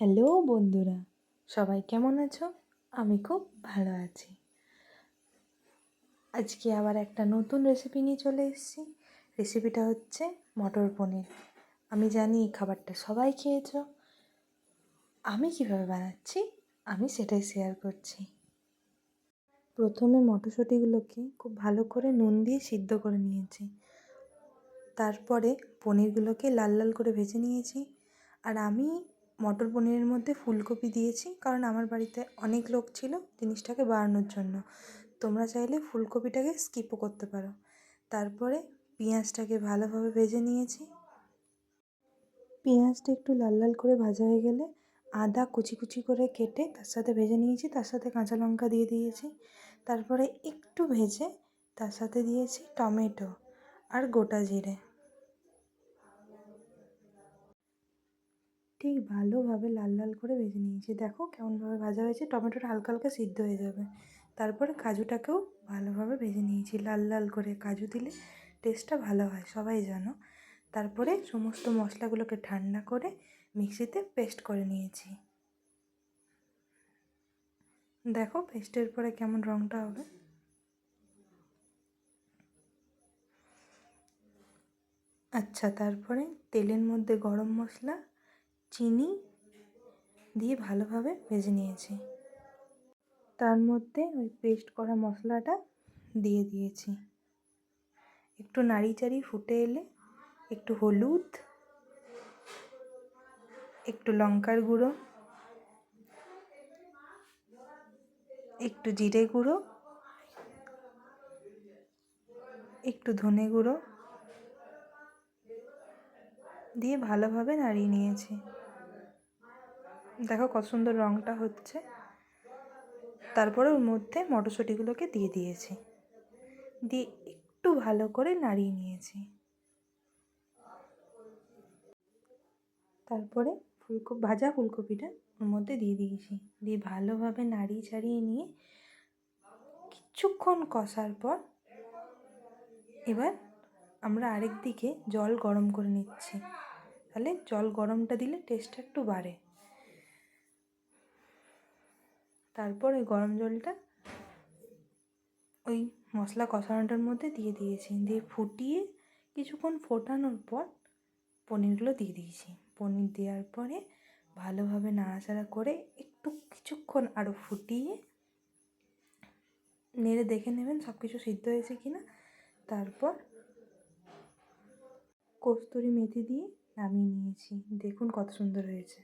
Hello বন্ধুরা, সবাই কেমন আছো? আমি খুব ভালো আছি। আজকে আবার একটা নতুন রেসিপি নিয়ে চলে এসেছি। রেসিপিটা হচ্ছে মটর পনির। আমি জানি এই খাবারটা সবাই খেয়েছো। আমি কিভাবে বানাচ্ছি আমি সেটাই শেয়ার করছি। প্রথমে মটরশুঁটিগুলোকে খুব ভালো করে নুন দিয়ে সিদ্ধ করে নিয়েছি। তারপরে পনিরগুলোকে লাল লাল করে ভেজে নিয়েছি। আর আমি মটর পনিরের মধ্যে ফুলকপি দিয়েছি, কারণ আমার বাড়িতে অনেক লোক ছিল জিনিসটাকে বাড়ানোর জন্য। তোমরা চাইলে ফুলকপিটাকে স্কিপও করতে পারো। তারপরে পেঁয়াজটাকে ভালোভাবে ভেজে নিয়েছি। পেঁয়াজটা একটু লাল লাল করে ভাজা হয়ে গেলে আদা কুচি কুচি করে কেটে তার সাথে ভেজে নিয়েছি, তার সাথে কাঁচা লঙ্কা দিয়ে দিয়েছি। তারপরে একটু ভেজে তার সাথে দিয়েছি টমেটো আর গোটা জিরে। ঠিক ভালোভাবে লাল লাল করে ভেজে নিয়েছি। দেখো কেমনভাবে ভাজা হয়েছে, টমেটোটা হালকা হালকা সিদ্ধ হয়ে যাবে। তারপরে কাজুটাকেও ভালোভাবে ভেজে নিয়েছি লাল লাল করে। কাজু দিলে টেস্টটা ভালো হয়, সবাই জানো। তারপরে সমস্ত মশলাগুলোকে ঠান্ডা করে মিক্সিতে পেস্ট করে নিয়েছি। দেখো পেস্টের পরে কেমন রঙটা হবে। আচ্ছা, তারপরে তেলের মধ্যে গরম মশলা, চিনি দিয়ে ভালোভাবে ভেজে নিয়েছি। তার মধ্যে ওই পেস্ট করা মশলাটা দিয়ে দিয়েছি। একটু নাড়ি চাড়ি ফুটে এলে একটু হলুদ, একটু লঙ্কার গুঁড়ো, একটু জিরে গুঁড়ো, একটু ধনে গুঁড়ো দিয়ে ভালোভাবে নাড়িয়ে নিয়েছি। দেখো কত সুন্দর রঙটা হচ্ছে। তারপরে ওর মধ্যে মটরশুঁটিগুলোকে দিয়ে দিয়েছি, দিয়ে একটু ভালো করে নাড়িয়ে নিয়েছি। তারপরে ভাজা ফুলকপিটা ওর মধ্যে দিয়ে দিয়েছি, দিয়ে ভালোভাবে নাড়িয়ে চাড়িয়ে নিয়ে কিছুক্ষণ কষার পর এবার আমরা আরেক দিকে জল গরম করে নিচ্ছি। তাহলে জল গরমটা দিলে টেস্টটা একটু বাড়ে। তারপর ওই গরম জলটা ওই মশলা কষানোটার মধ্যে দিয়ে দিয়েছি, দিয়ে ফুটিয়ে কিছুক্ষণ ফোটানোর পর পনিরগুলো দিয়ে দিয়েছি। পনির দেওয়ার পরে ভালোভাবে নাড়াচাড়া করে একটু কিছুক্ষণ আরও ফুটিয়ে নেড়ে দেখে নেবেন সব কিছু সিদ্ধ হয়েছে কি না। তারপর কস্তুরি মেথি দিয়ে নামিয়ে নিয়েছি। দেখুন কত সুন্দর হয়েছে।